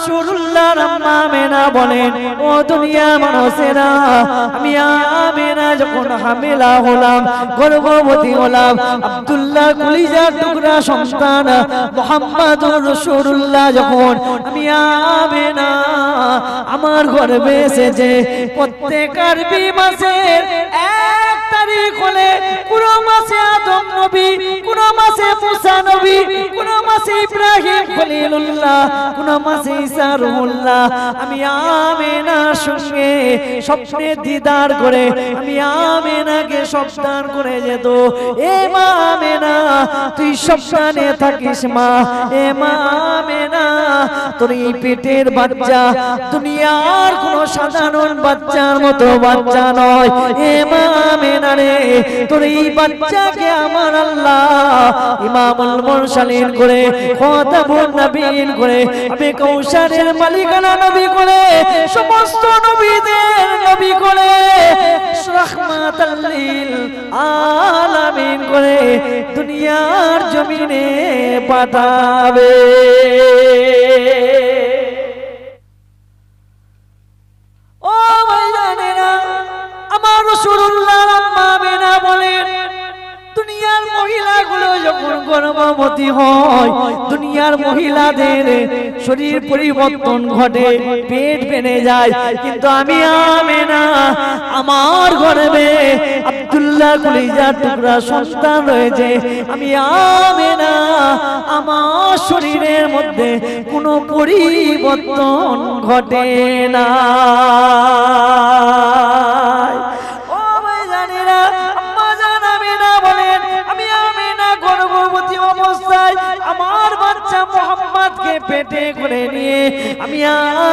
রাসূলুল্লাহর আম্মা আমেনা বলেন, ও দুনিয়া মানুষেরা, আমি আমেনা যখন হামিলা হলাম, গর্ভবতী হলাম, আব্দুল্লাহ কলিজার টুকরা সন্তান মুহাম্মাদুর রাসূলুল্লাহ যখন আমি আমেনা আমার গর্ভে এসেছে, প্রত্যেক আরবি মাসের 1 তারিখ হলে কোন মাসে আদম নবী, কোন মাসে মুসা নবী, কোন মাসে ইব্রাহিম খলিলুল্লাহ, কোন মাসে ঈসা রুহুল্লাহ, আমি আমেনার সঙ্গে স্বপ্নে দিদার করে আমি আমেনাকে স্বপ্ন করে যেত, এ মা আমেনা তুই স্বপ্নে থাকিস মা, এ মা আমেনা তোর এই পেটের বাচ্চা দুনিয়ার কোন সাধারণ বাচ্চার মতো বাচ্চা নয়, এ মা আমেনা রে তোর এই বাচ্চাকে আমার আল্লাহ ইমামুল মুরসালিন করে, খাতামুন নবীন করে, আমি কাউসারের মালিকানা নবী করে, সমস্ত নবীদের নবী করে, রাহমাতাল লিল আলামিন করে দুনিয়ার জমিনে পাঠাবে। ও ভাইজানেরা, আমার রাসূলুল্লাহর আম্মা আমেনা বলেন, দুনিয়ার মহিলাগুলো যখন গর্ভবতী হয়, দুনিয়ার মহিলাদের শরীর পরিবর্তন ঘটে, পেট বেড়ে যায়, কিন্তু আমি আমেনা আমার গর্ভে আব্দুল্লাহ কলিজার টুকরা সন্তান রয়েছে, আমি আমেনা আমার শরীরের মধ্যে কোনো পরিবর্তন ঘটে না। ও ভাইজানেরা, আম্মা জান আমেনা বলেন, আমি আমেনা গর্ভবতী অবস্থায় আমার বাচ্চা মুহাম্মদকে পেটে করে নিয়ে আমি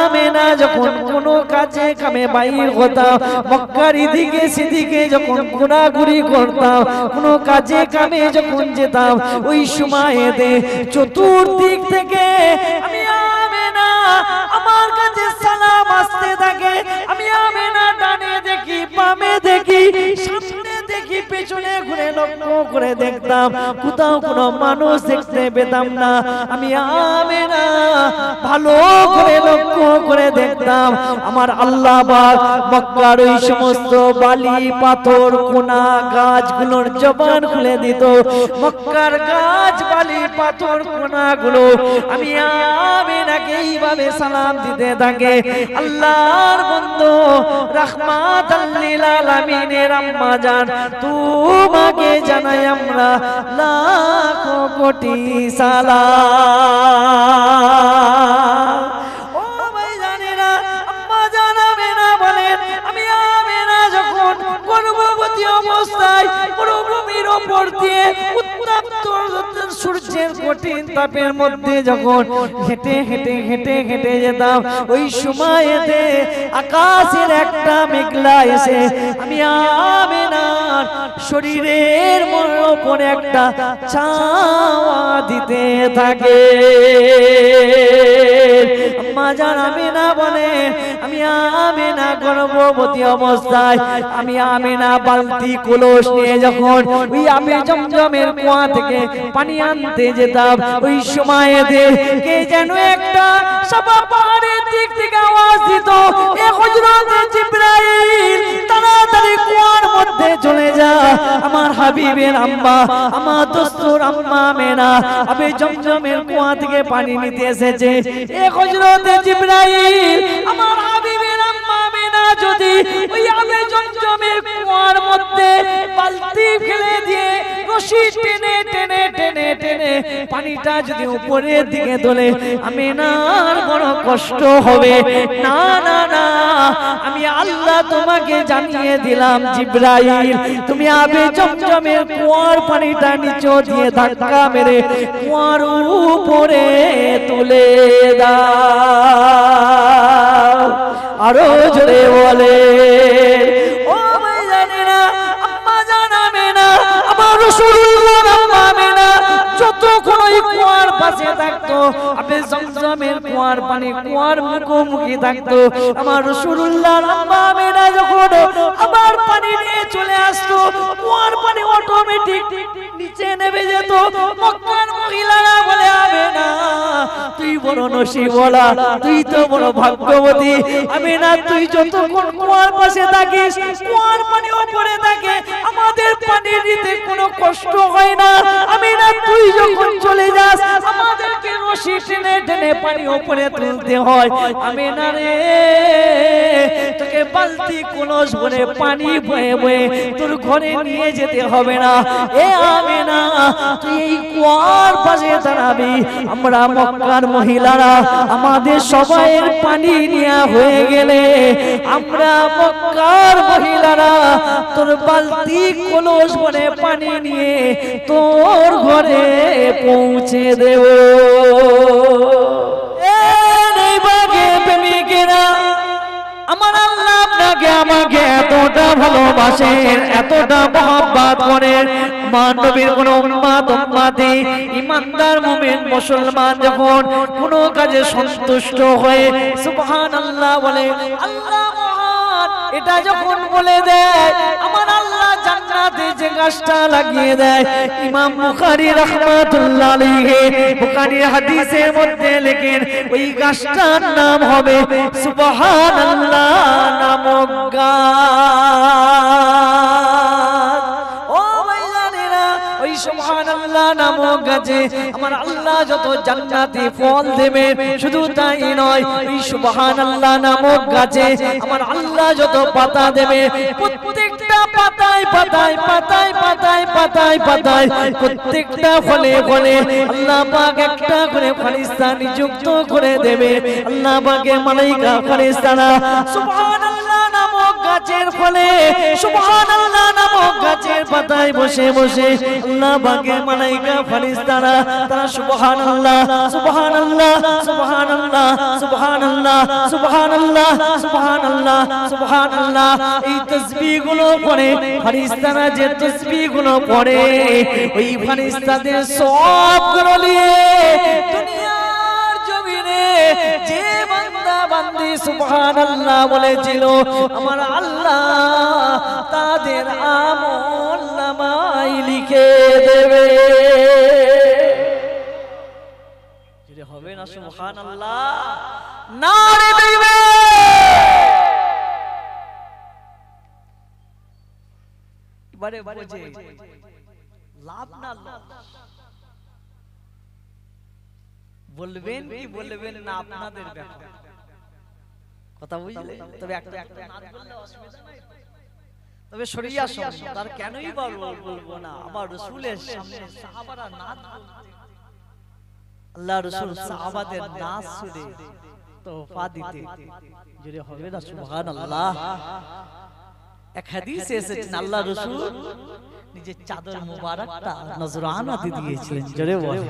আমেনা যখন কোনো কাজে কামে বাইর হতাম, মক্কার এদিকে সেদিকে যখন ঘোরাঘুরি করতাম, কোনো কাজে কামে যখন যেতাম, ওই সময়তে চতুর্দিক থেকে আমি আমেনা আমার কাছে সালাম আসতে থাকে, আমি আমেনা ডানে দেখি, বামে দেখি, সামনে দেখি, পেছনে ঘুরে লক্ষ্য করে দেখতাম, কোথাও কোনো মানুষ দেখতে পেতাম না, আমি আমেনা ভালো করে লক্ষ্য করে দেখতাম, আমার আল্লাহ পাক মক্কার ওই সমস্ত বালি পাথর কোনা গাছগুলোর জবান খুলে দিত, মক্কার গাছ বালি পাথর কোনাগুলো আমি আমেনাকে এইভাবে সালাম দিতে থাকে। আল্লাহর বন্ধু রাহমাতাল লিল আলামিনের আম্মা জান, তোমাকে জানাই আমরা লাখো কোটি সালাম। ও ভাইজানেরা, আম্মা জান আমেনা বলেন, আমি আমেনা যখন গর্ভবতী অবস্থায় মরুভূমির ওপর দিয়ে উত্তপ্ত সূর্যের কঠিন তাপের মধ্যে যখন হেঁটে হেঁটে হেঁটে হেঁটে যেতাম, ওই সময়তে আকাশের একটা মেঘলা এসে আমি আমেনার শরীরের উপরে একটা ছায়া দিতে থাকে। আম্মা জান আমেনা বলে, আমি আমেনা গর্ভবতী অবস্থায় আমি আমেনা বালতি কলস নিয়ে যখন ওই আমি জমজমের কুয়া থেকে পানি আনতে যেতাম, ওই সময়তে কে যেন একটা সাফা পাহাড়ের দিক থেকে আওয়াজ দিত, এ হযরত জিবরাইল তাড়াতাড়ি কুয়ার মধ্যে চলে যা, আমার হাবিবের আম্মা, আমার দোস্তর আম্মা আমেনা আমি জমজমের কুয়া থেকে পানি নিতে এসেছে, এ হযরত জিবরাইল আমার হাবিবের আম্মা আমেনা যদি ওই আমি জমজমের কুয়ার মধ্যে বালতি ফেলে দিয়ে রশি টেনে টেনে টেনে টেনে পানিটা যদি উপরের দিকে তোলে, আমেনার বড় কষ্ট হবে। না না না, আমি আল্লাহ তোমাকে জানিয়ে দিলাম জিবরাইল, তুমি আবে জমজমের কুয়ার পানিটা নিচে দিয়ে ধাক্কা মেরে কুয়ার উপরে তুলে দাও। আরো জোরে বলে, ও ভাইজানেরা, আম্মা জান আমেনা আমার রাসূলুল্লাহর আম্মা আমেনা যতক্ষণ ওই কুয়ার পাশে থাকতো, আবে জমজমের কুয়ার পানি কুয়ার মুখোমুখি থাকতো, আমার রাসূলুল্লাহর আম্মা আমেনা যখন আবার পানি নিয়ে চলে আসতো, কুয়ার পানি অটোমেটিক নিচে নেমে যেত। মক্কার মহিলারা বলে, আমেনা তুই তুই বড় নসিবওয়ালা, তুই তো বড় ভাগ্যবতী। আমিনা তুই যতক্ষণ কুয়ার পাশে থাকিস, কুয়ার পানি উপরে থাকে, আমাদের পানি দিতে কোনো কষ্ট হয় না। আমিনা তুই যখন চলে যাস, আমাদেরকে রশি টেনে টেনে পানি উপরে তুলতে হয়। আমিনা রে, তোকে বালতি কলস ভরে পানি বয়ে বয়ে তোর ঘরে নিয়ে যেতে হবে না। এ আমিনা, তুই এই কুয়ার পাশে দাঁড়াবি। আমরা মক্কার মহিলারা আমাদের সবাইয়ের পানি নেওয়া হয়ে গেলে আমরা মক্কার মহিলারা তোর বালতি কলস ভরে পানি নিয়ে তোর ঘরে পৌঁছে দেব। আমার আল্লাহ আপনাকে আমাকে এতটা ভালোবাসেন, এতটা মহব্বত করেন। নবীর কোন উম্মত উম্মতি ইমানদার মুমিন মুসলমান যখন কোনো কাজে সন্তুষ্ট হয়ে সুবহানাল্লাহ বলে, আল্লাহ মহান, এটা যখন বলে দেয়, আমার আল্লাহ জান্নাতে যে গাছটা লাগিয়ে দেয়। ইমাম বুখারী রাহমাতুল্লাহ আলাইহি বুখারীর হাদিসের মধ্যে লেখেন ওই গাছটার নাম হবে সুবহানাল্লাহ নামক গাছ। ও ভাইজানেরা, ওই সুবহানাল্লাহ নামক গাছে আমার আল্লাহ যত জান্নাতি ফল দেবে, শুধু তাই নয়, ওই সুবহানাল্লাহ নামক গাছে আমার আল্লাহ যত পাতা দেবে, প্রত্যেকটা পাতায় পাতায় পাতায় পাতায় পাতায় পাতায় প্রত্যেকটা ফলে ফলে আল্লাহ পাক একটা করে ফেরেশতা নিযুক্ত করে দেবে। আল্লাহ পাকের মালায়েকা ফেরেশতারা সুবহানাল্লাহ নামক গাছের ফলে, সুবহানাল্লাহ নামক গাছের পাতায় বসে বসে আল্লাহ পাকের মালায়েকা ফেরেশতারা তারা সুবহানাল্লাহ সুবহানাল্লাহ সুবহানাল্লাহ সুবহানাল্লাহ সুবহানাল্লাহ সুবহানাল্লাহ সুবহানাল্লাহ এই তাসবিহগুলো পড়ে ফেরেশতারা, যে তাসবিহগুলো পড়ে ওই ফেরেশতাদের সবগুলো নিয়ে দুনিয়ার জমিনে যে বান্দা বান্দি সুবহানাল্লাহ বলেছিল আমার আল্লাহ তাদের আমলনামায় লিখে দেবে। যদি হবে না সুবহানাল্লাহ নারে দিবে। বারে বোঝে লাভ না লস, বলবেন কি বলবেন না আপনাদের ব্যাপার, কথা বুঝলে? তবে একটা নাত বললে অসুবিধা নাই, তবে শরিয়া শোনো, তার কেনই বলবো না। আমার রাসূলের সামনে সাহাবারা নাত বলতে, আল্লাহ রাসূল সাহাবাদের নাত শুনে তোফা দিতে, যদি হবে না সুবহানাল্লাহ। এক হাদিসে এসেছে আল্লাহ রাসূল নিজের চাদর মুবারকটা নজরানা দিয়ে দিয়েছিলেন, জোরে বলো।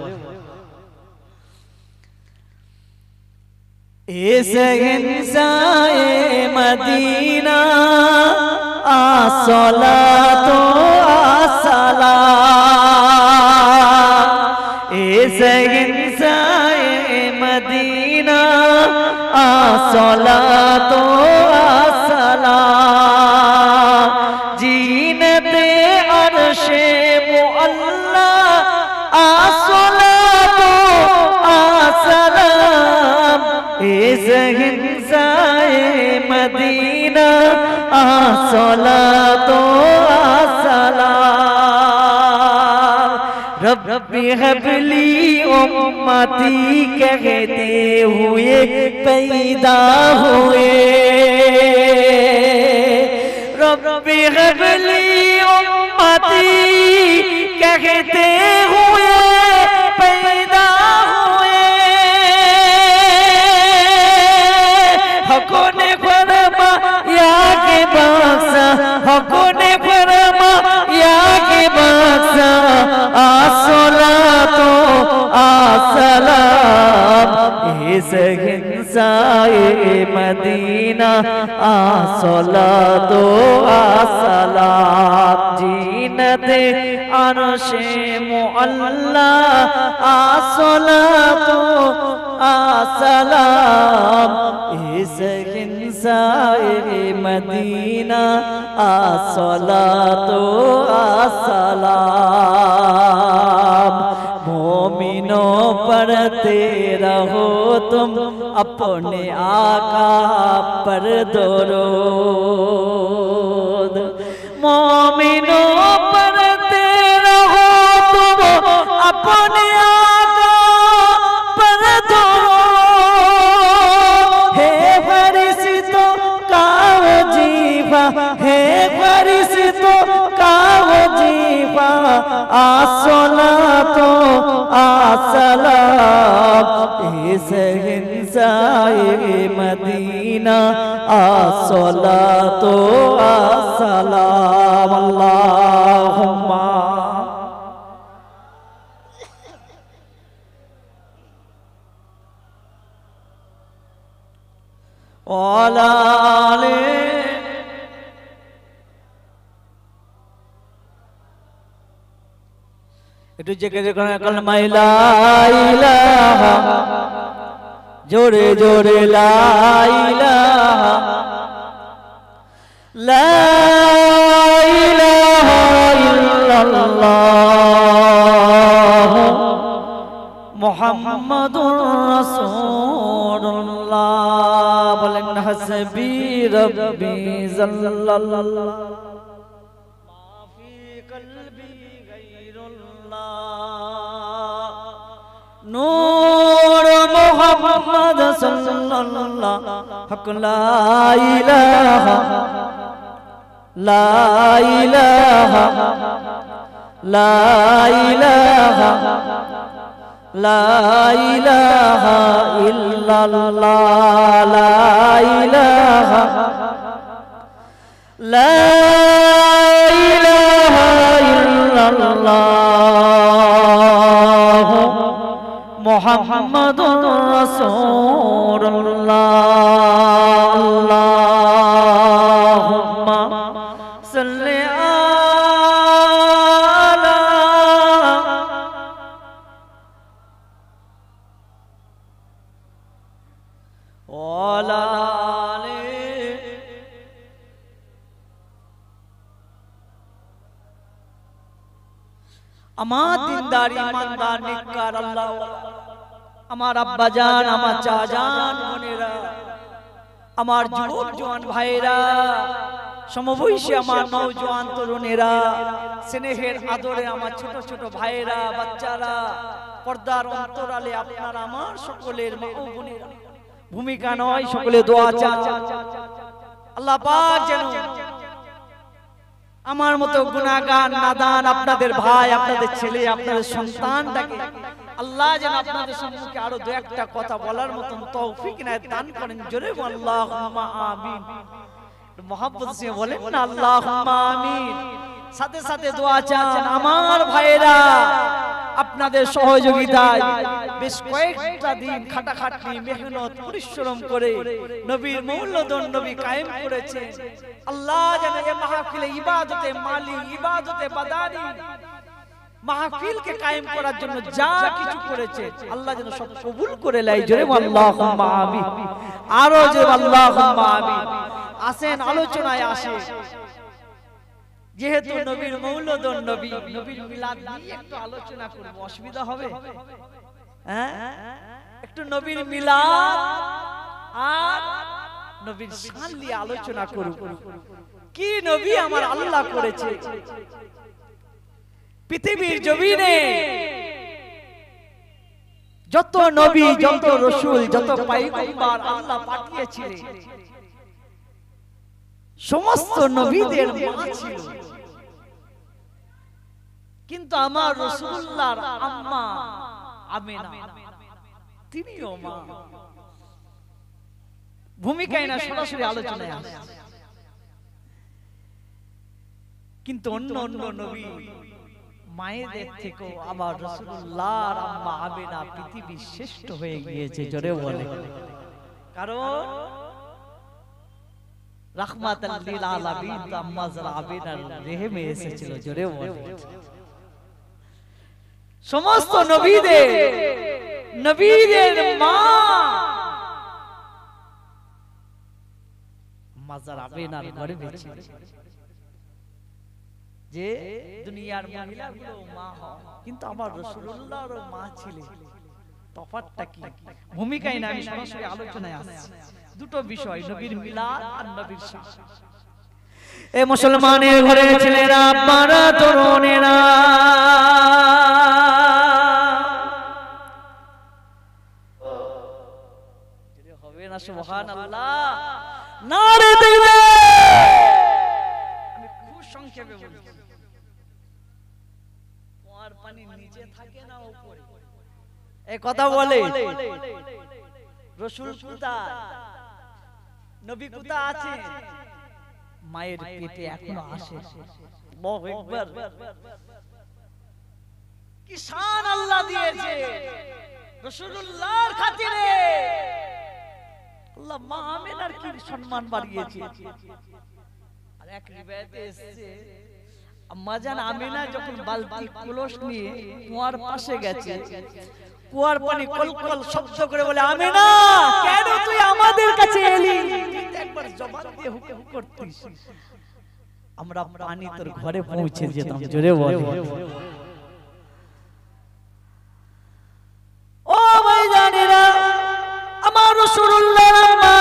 এ সেহেনশায়ে মদিনা আসসালাতু আসসালাম, এ সেহেনশায়ে মদিনা আসসালাতু আসসালাম, জিনতে আরশে মুআল্লা আসসালাতু আসসালাম, এ সেহেনশায়ে মদিনা আসসালাতু আসসালাম। रब्बी हबली उम्मती कहते हुए पैदा हुए, रब्बी हबली उम्मती कहते हुए पैदा हुए, हक़ों ने फरमाया के बख्शा, हक़ों ने फरमाया के बख्शा अस्सलातु अस्सलाम, ए सेहेनशाए मदीना अस्सलातु अस्सलाम, जीनते अर्शे मुअल्ला अस्सलातु अस्सलाम, ए सेहेनशाए मदीना अस्सलातु अस्सलाम। मोमिनों पर पढ़ते रहो तुम अपने आका पर दरूद मोमिनों पढ़ते रहो तुम अपने आका पर दरूद हे फरिश्तों का वजीफा हे फरिश्तों का वजीफा आसलातो आसलाम इस हिंसाए मदीना आसलातो आसलाम अल्लाहुम्मा वाला একটু জেগে জেগে কলমা লা ইলাহা জোরে জোরে লা ইলাহা লা ইলাহা ইল্লাল্লাহ মুহাম্মাদুর রাসূলুল্লাহ বলেন হাসবি রাব্বি জাল্লাল্লাহ नूर मोहम्मद सल्लल्लाहु हक ला इलाहा ला इलाहा ला इलाहा ला इलाहा इल्लल्लाह ला इलाहा ला इलाहा इल्लल्लाह मुहम्मदुर रसूलुल्लाह अल्लाहुम्मा सल्ली अला वाला আমার দিনদার ইমানদার নেককার আল্লাহ আমার আব্বা জান আমার চা জান বোনেরা আমার যুবক জওয়ান ভাইরা সমবয়সী আমার নওজোয়ান তরুণেরা স্নেহের আদরে আমার ছোট ছোট ভাইরা বাচ্চারা পর্দার অন্তরালে আপনারা আমার সকলের মা ও বোনেরা ভূমিকা নয় সকলে দোয়া চান আল্লাহ পাক যেন আমার মতো গুনাহগার নাদান আপনাদের ভাই আপনাদের ছেলে আপনাদের সন্তানটাকে আল্লাহ যেন আপনাদের সম্মুখে আরো দু একটা কথা বলার মতন তৌফিক দান করেন জোরে আল্লাহুম্মা আমিন মোহাম্মদ সে বলেন না আল্লাহুম্মা আমিন সাথে সাথে দোয়া চান আমার ভাইরা আপনাদের সহযোগিতায় বেশ কয়েকটা দিন খাটাখাটনি মেহনত পরিশ্রম করে নবীর মৌলুদন নবী কায়েম করেছেন আল্লাহ যেন এই মাহফিলে ইবাদতে মালি ইবাদতে বাদানি মাহফিল কে কায়েম করার জন্য যা কিছু করেছে আল্লাহ যেন সব কবুল করে নেয় জোরে আল্লাহুম্মা আমিন আরো জোরে আল্লাহুম্মা আমিন আসেন আলোচনায় আসে যেহেতু নবীর মৌলুদন নবী নবীর মিলাদ নিয়ে একটু আলোচনা করব অসুবিধা হবে হ্যাঁ একটু নবীর মিলাদ আর নবীর শান নিয়ে আলোচনা করব কি নবী আমার আল্লাহ করেছে পৃথিবীর জমিনে যত নবী যত রাসূল যত পয়গম্বর আল্লাহ পাঠিয়েছিলেন সমস্ত নবীদের মা ছিল কিন্তু আমার রাসূলুল্লাহর আম্মা আমিনা তিনিও মা ভূমিকায় না সরাসরি আলোচনায় আসে কিন্তু অন্য অন্য নবী মায়েদের থেকেও আমার রাসূলুল্লাহর আম্মা আমিনা পৃথিবীর শ্রেষ্ঠ হয়ে গিয়েছে জোরে বলে কারণ রাহমাতাল লিল আলামিন আম্মা যারা আমিনার রেহেমে এসেছিল জোরে বলে সমস্ত নবীদের মা মাজার আমিনার গর্ভে ছিল যে দুনিয়ার মহিলাগুলো মা হয় কিন্তু আমার রাসূলুল্লাহর মা ছিলেন তফাৎটা কি? ভূমিকায় না, আমি সরাসরি আলোচনায় আসছি। দুটো বিষয়, নবীর মিলাদ আর নবীর শান। এ মুসলমানের ঘরে ছেলেরা, আব্বারা, তরুণেরা, হবে না সুবহানাল্লাহ, নারে দিলে। আমি খুব সংক্ষেপে বলছি, কুয়ার পানি নিচে থাকে না উপরে? এই কথা বলে রাসূল কোথায়, নবী কোথায় আছে? মায়ের পেটে এখনো আসে। আল্লাহু আকবার, কি শান আল্লাহ দিয়েছে রাসূলুল্লাহর খাতিরে। আল্লাহ মা আমেনার কি সম্মান বাড়িয়েছে। আর এক রিওয়ায়াতে এসেছে, আম্মা জান আমেনা যখন বালতি কলস নিয়ে কুয়ার পাশে গেছে, কুয়ার পানি কলকল শব্দ করে বলে, আমেনা কেন তুই আমাদের কাছে এলি? একবার জবান দিয়ে হুকুম করতিস, আমরা পানি তোর ঘরে পৌঁছে যেতাম। জোরে বল। ও ভাইজানেরা, আমার রাসূলুল্লাহ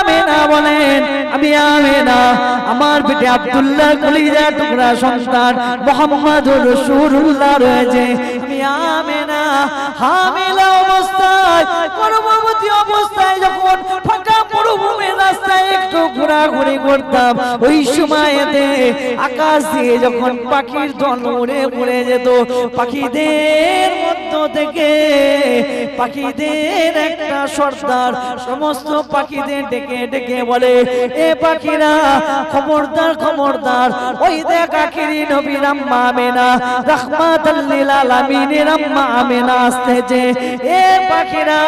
আমেনা বলেন, আমি আমেনা, আমার পেটে আব্দুল্লাহ কলিজার টুকরা সন্তান মুহাম্মদুর রাসূলুল্লাহ রয়েছে। আমি আমেনা হামিলা অবস্থায়, গর্ভবতী অবস্থায় যখন ফাঁকা মরুভূমির রাস্তায় একটু ঘোরাঘুরি করতাম, ওই সময়তে আকাশ দিয়ে যখন পাখির দল উড়ে উড়ে যেত, পাখিদের মধ্য থেকে পাখিদের একটা সর্দার সমস্ত পাখিদের ডেকে ডেকে বলে, এ পাখিরা খবরদার খবরদার, ওই দেখ আখিরি নবীর আম্মা আমেনা রাহমাতাল লিল আলামিনের আম্মা আমেনা আসতেছে। এ পাখিরা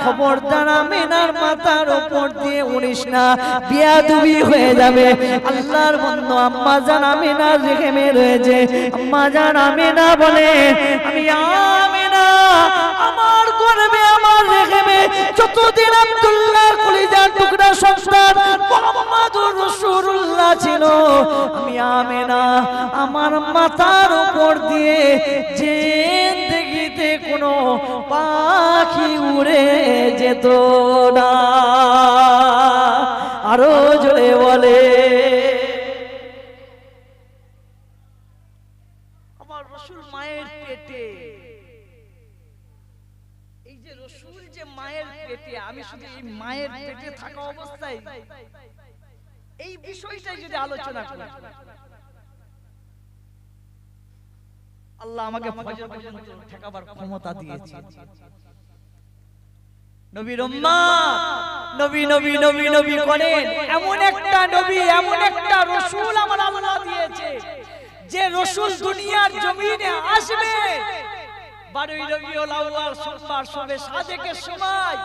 খবরদার, আমেনার মাথার উপর দিয়ে উড়িস না, বিয়াদবি হয়ে যাবে। আল্লাহর বন্ধু আম্মা জান আমেনা রেখে রয়েছে। আম্মা জান আমেনা বলে, আমি আমেনা আমার গর্ভে আমার রেখে যতদিন আব্দুল্লাহ কলিজার টুকরা সন্তান মুহাম্মদুর রাসূলুল্লাহ ছিল, আমি আমেনা আমার মাথার উপর দিয়ে জিন্দেগিতে কোনো পাখি উড়ে যেত না। আরো জোরে বলে, আমার রাসূল মায়ের পেটে, এই যে রাসূল যে মায়ের পেটে, আমি শুধু এই মায়ের পেটে থাকা অবস্থায় এই বিষয়টাই যদি আলোচনা করি, আল্লাহ আমাকে ফজর পর্যন্ত ঠেকাবার ক্ষমতা দিয়েছে। নবীর উম্মত নবী নবী নবী নবী করেন, এমন একটা নবী, এমন একটা রাসূল আমার আল্লাহ দিয়েছে, যে রাসূল দুনিয়ার জমিনে আসবে 12ই রবিউল আউয়াল সোমবার শবে সাদেকের সময়।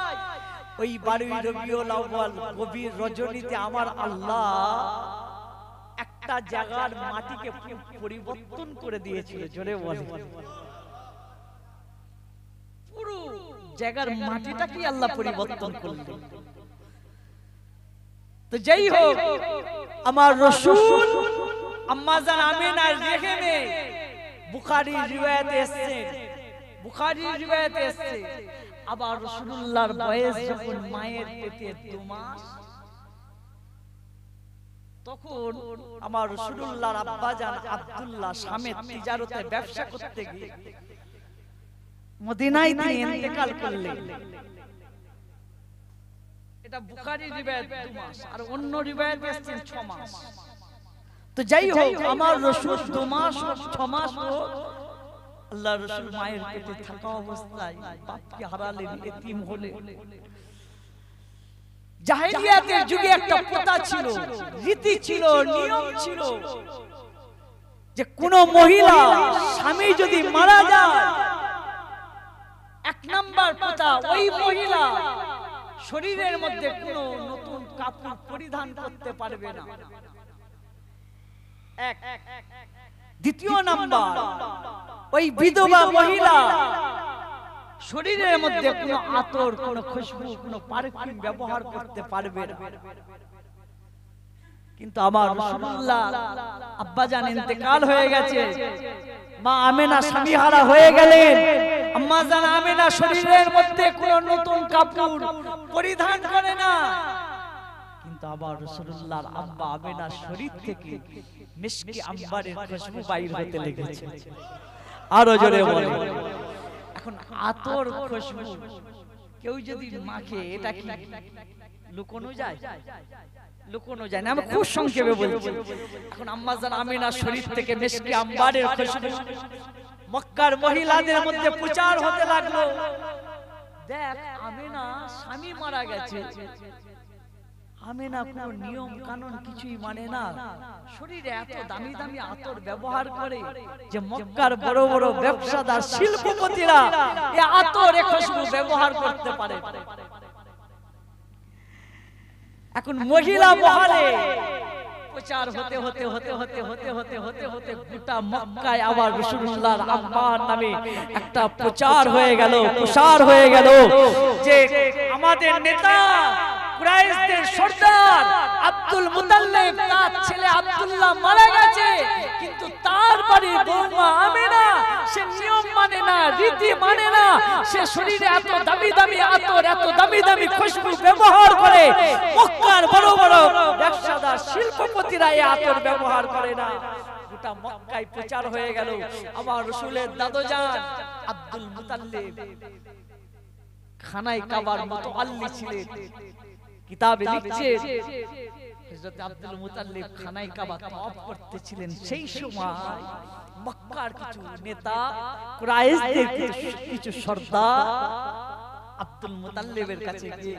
ওই 12ই রবিউল আউয়াল গভীর রজনীতে আমার আল্লাহ একটা জায়গার মাটিকে পরিবর্তন করে দিয়েছিল। জোরে বলে, পুরো জায়গার মাটিটা কি আল্লাহ পরিবর্তন করলেন। তো যাই হোক, আমার রাসূল আম্মা জান আমেনার রেহেমে বুখারী রিওয়ায়াতে এসেছে, বুখারী রিওয়ায়াতে এসেছে, আবার রাসূলুল্লাহর বয়স যখন মায়ের পেটে 2 মাস, তখন আমার রাসূলুল্লাহর আব্বা জান আব্দুল্লাহ শামে তিজারতে ব্যবসা করতে গিয়ে মদিনায় তিনি ইন্তেকাল করলেন। এটা বুখারী রিওয়ায়াত 2 মাস, আর অন্য রিওয়ায়াতে আছে 6 মাস। তো যাই হোক, আমার রাসূল 2 মাস 6 মাস আল্লাহ রাসূল মায়ের পেটে থাকা অবস্থায় বাপকে হারালেন, এতিম হলেন। জাহেলিয়াতের যুগে একটা প্রথা ছিল, রীতি ছিল, নিয়ম ছিল, যে কোন মহিলা স্বামী যদি মারা যায়, 1 নাম্বার প্রথা, ওই মহিলা শরীরের মধ্যে কোনো নতুন কাপড় পরিধান করতে পারবে না। এক। দ্বিতীয় নাম্বার, ওই বিধবা মহিলা শরীরের মধ্যে কোনো আতর, কোনো খুশবু, কোনো পারফিউম ব্যবহার করতে পারবে না। কিন্তু আমার রাসূলুল্লাহ আব্বা জান ইন্তেকাল হয়ে গেছে, মা আমেনা স্বামীহারা হয়ে গেলেন। আম্মা জান আমেনা শরীরের মধ্যে কোনো নতুন কাপড় পরিধান করে না, কিন্তু আবার রাসূলুল্লাহর আম্মা আমেনার শরীর থেকে মিশকি আম্বারের খুশবু বাইর হতে লেগেছে। আরো জোরে বলে। এখন আতর খুশবু কেউ যদি মাখে এটা কি লুকোনো যায়? লুকোনো যায় না। আমি খুব সংক্ষেপে বলছি। এখন আম্মা জান আমেনার শরীর থেকে মিশকি আম্বারের খুশবু মক্কার মহিলাদের মধ্যে প্রচার হতে লাগলো। দেখ আমেনা স্বামী মারা গেছে, আমেনা কোনো নিয়ম কানুন কিছুই মানে না, শরীরে এত দামি দামি আতর ব্যবহার করে যে মক্কার বড় বড় ব্যবসাদার শিল্পপতিরা এই আতর খুশবু ব্যবহার করতে পারে। এখন মহিলা মহলে প্রচার হতে হতে হতে হতে হতে হতে হতে হতে গোটা মক্কায় আবার রাসূলুল্লাহর আম্মার নামে একটা প্রচার হয়ে গেল, প্রসার হয়ে গেল যে আমাদের নেতা কুরাইশদের সর্দার আব্দুল মুতাল্লিব তার ছেলে আব্দুল্লাহ মারা গেছে, কিন্তু তার বাড়ির বৌমা আমেনা সে নিয়ম মানে না, রীতি মানে না, সে শরীরে এত দামি দামি আতর এত দামি দামি খুশবু ব্যবহার করে মক্কার বড় বড় ব্যবসাদার শিল্পপতিরা এই আতর ব্যবহার করে না। গোটা মক্কায় প্রচার হয়ে গেল। আমার রাসূলের দাদুজান আব্দুল মুতাল্লিব খানায় কাবার মুতাআল্লি ছিলেন। কিতাবে লিখছে হযরত আব্দুল মুতাল্লিব খানায় কাবা তওয়াফ করতেছিলেন। সেই সময় মক্কার কিছু নেতা কুরাইশদের কিছু সর্দার আব্দুল মুতাল্লিবের কাছে গিয়ে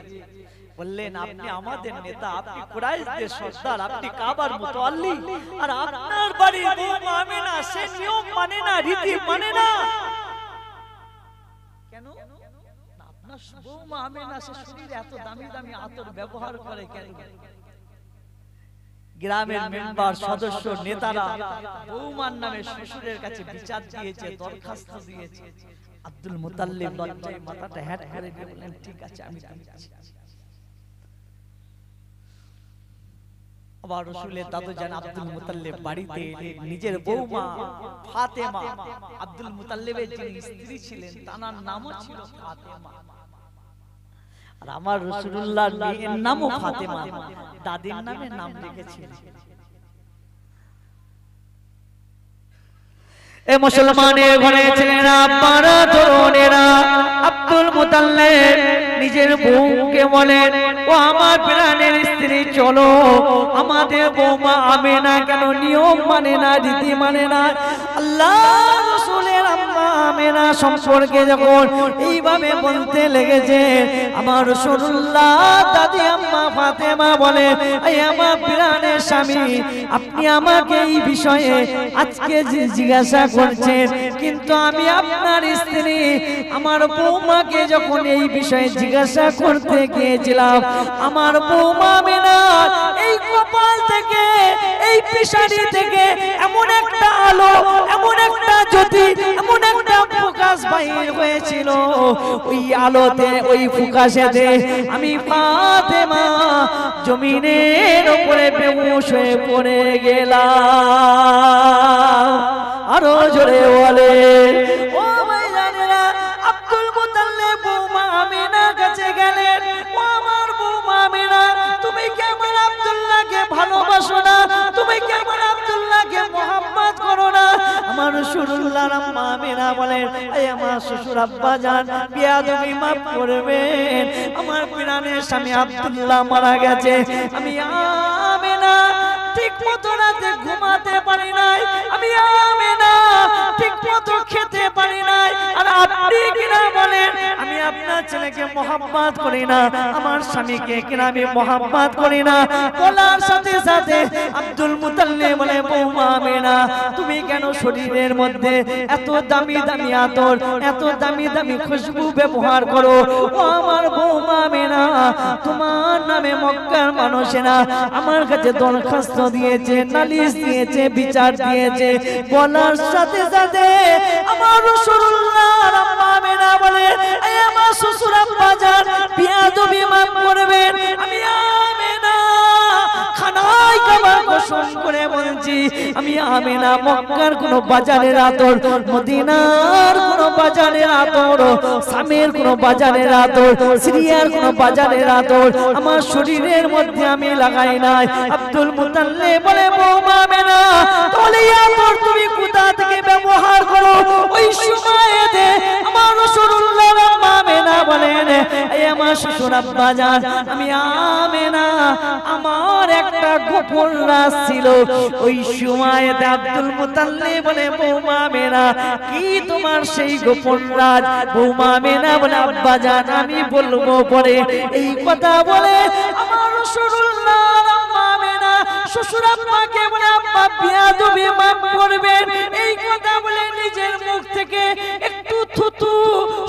বললেন, আপনি আমাদের নেতা, আপনি কুরাইশদের সর্দার, আপনি কাবার মুতাআল্লি, আর আপনার বাড়ির বৌমা আমেনা সে নিয়ম মানে না, রীতি মানে না, কেন আপনার বৌমা আমেনা সে শরীরে এত দামি দামি আতর ব্যবহার করে কেন? গ্রামের মেম্বার সদস্য নেতারা বৌমার নামে শ্বশুরের কাছে বিচার দিয়েছে, দরখাস্ত দিয়েছে। আব্দুল মুতাল্লিব লজ্জায় মাথাটা হ্যাট করে দিয়ে বললেন, ঠিক আছে আমি দিচ্ছি। আবার রাসূলের দাদুজান আব্দুল মুতাল্লিব বাড়িতে এলে নিজের বৌমা ফাতেমা, আব্দুল মুতাল্লিবের যিনি স্ত্রী ছিলেন তার নামও ছিল ফাতেমা, আর আমার রাসূলুল্লাহর মেয়ের নামও ফাতেমা, দাদির নামে নাম রেখেছিলেন। এ মুসলমানের ঘরে ছেলেরা, আব্বারা, তরুণেরা, আব্দুল মুতাল্লিব নিজের বউকে বলেন, ও আমার প্রাণের স্ত্রী, চলো আমাদের বৌমা আমেনা কেন নিয়ম মানে না, রীতি মানে না। আল্লাহ রাসূলের আম্মা আমেনা সম্পর্কে যখন এইভাবে বলতে লেগেছে, আমার রাসূলুল্লাহ দাদি আম্মা ফাতেমা বলে, এই আমার প্রাণের স্বামী, আপনি আমাকে এই বিষয়ে আজকে জিজ্ঞাসা করছেন, কিন্তু আমি আপনার স্ত্রী, আমার বৌমাকে যখন এই বিষয়ে জিজ্ঞাসা করতে গিয়েছিলাম, আমার বৌমা আমেনা এই কপাল থেকে, এই পিশারি থেকে এমন একটা আলো, এমন একটা জ্যোতি, এমন একটা প্রকাশ বাইর হয়েছিল, ওই আলোতে, ওই প্রকাশেতে আমি ফাতেমা জমিনের উপরে বেহুশ হয়ে পড়ে গেলাম। আরো জোরে বলে, ও ভাইজানেরা, আব্দুল মুতাল্লিব বৌমা আমেনার কাছে গেলেন, ও আমার বৌমা আমেনা, তুমি কেমন আব্দুল্লাহকে ভালোবাসো না, তুমি কেমন আব্দুল্লাহকে মোহাম্মত করো না? আমার রাসূলুল্লাহর আম্মা আমেনা বলেন, এই আমার শ্বশুর আব্বা জান, বেয়াদবি মাফ করবেন, আমার প্রাণের স্বামী আব্দুল্লাহ মারা গেছে, আমি আমেনা ঠিক মতো রাতে ঘুমাতে পারি নাই, আমি আমেনা ঠিক মতো খেতে পারি নাই, আর আপনি কিনা বলেন আমি আপনার ছেলেকে মোহাম্মত করি না, আমার স্বামীকে কিনা আমি মোহাম্মত করি না। বলার সাথে সাথে আব্দুল মুতাল্লিব বলে, বৌমা আমেনা, তুমি কেন শরীরের মধ্যে এত দামি দামি আতর, এত দামি দামি খুশবু ব্যবহার করো? ও আমার বৌমা আমেনা, তোমার নামে মক্কার মানুষেরা আমার কাছে দরখাস্ত দিয়েছে, নালিশ দিয়েছে, বিচার দিয়েছে। বলার সাথে সাথে আমার রাসূলুল্লাহর আম্মা আমেনা বলে, এই আমার শ্বশুর আব্বা জান, বেয়াদবি মাফ করবেন, আমি আমেনা খানায় কাবার কসম করে বলছি, আমি আমেনা না মক্কার কোন বাজারের আতর, মদিনার কোন বাজারের আতর, সামের কোন বাজারের আতর, সিরিয়ার কোন বাজারের আতর আমার শরীরের মধ্যে আমি লাগাই নাই। আব্দুল মুতাল্লিব বলে বৌমা আমেনা তাহলে এই আতর তুমি কোথা থেকে ব্যবহার করো? ওই সময়তে আমার রাসূলুল্লাহ আম্মা আমেনা বলেন এই আমার শ্বশুর আব্বা জান আমি আমেনা আমার একটা গোপন রাজ ছিল। ওই সময়তে আব্দুল মুতাল্লিব বলে বৌমা আমেনা কি তোমার সেই গোপন রাজ? বৌমা আমেনা বলে আব্বা জান আমি বলবো পরে। এই কথা বলে আমার রাসূলুল্লাহ আম্মা আমেনা শ্বশুর আব্বাকে বলে আব্বা বিয়াদবি মাফ করবেন। এই কথা বলে নিজের মুখ থেকে একটু থুতু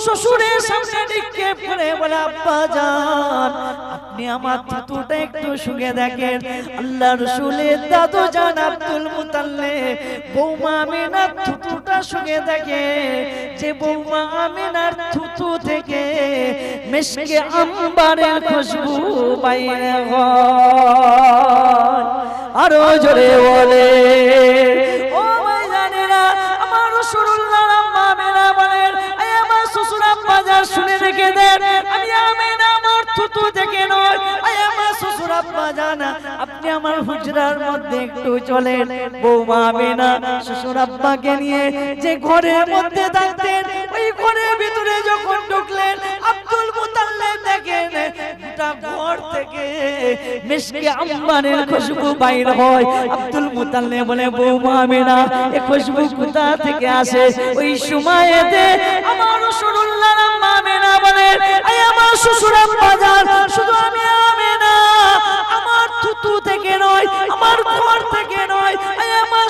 শ্বশুরের সামনে নিক্ষেপ করে বলে আব্বা জান আপনি আমার থুতুটা একটু শুঁকে দেখেন। আল্লাহ রাসূলের দাদু জান আব্দুল মুতাল্লিব বৌমা আমেনার থুতুটা শুঁকে দেখে যে বৌমা আমেনার থুতু থেকে মিশকে আম্বারের খুশবু বাইরে হয়। আরো জোরে বলে ও ভাইজানেরা আমার রাসূলুল্লাহ আম্মা আমেনা বলেন এই আমার শ্বশুর আব্বা জান শুনে রেখে দেন আমি আমেনা আমার থুতু থেকে নয়। এই আমার শ্বশুর আব্বা জান আপনি আমার হুজরার মধ্যে একটু চলেন। বৌমা আমেনা শ্বশুর আব্বাকে নিয়ে যে ঘরের মধ্যে থাকতেন ওই ঘরের ভিতরে যখন ঢুকলেন আব্দুল মুতাল্লিব দেখেন গোটা ঘর থেকে মিশকে আম্বারের খুশবু বাইর হয়। আব্দুল মুতাল্লিব বলে বৌমা আমেনা এই খুশবু কোথা থেকে আসে? ওই সময়তে আমার রাসূলুল্লাহ আম্মা আমেনা বলেন এই আমার শ্বশুর আব্বা জান শুধু আমি আমেনা আমার থুতু থেকে নয় আমার ঘর থেকে নয় এই আমার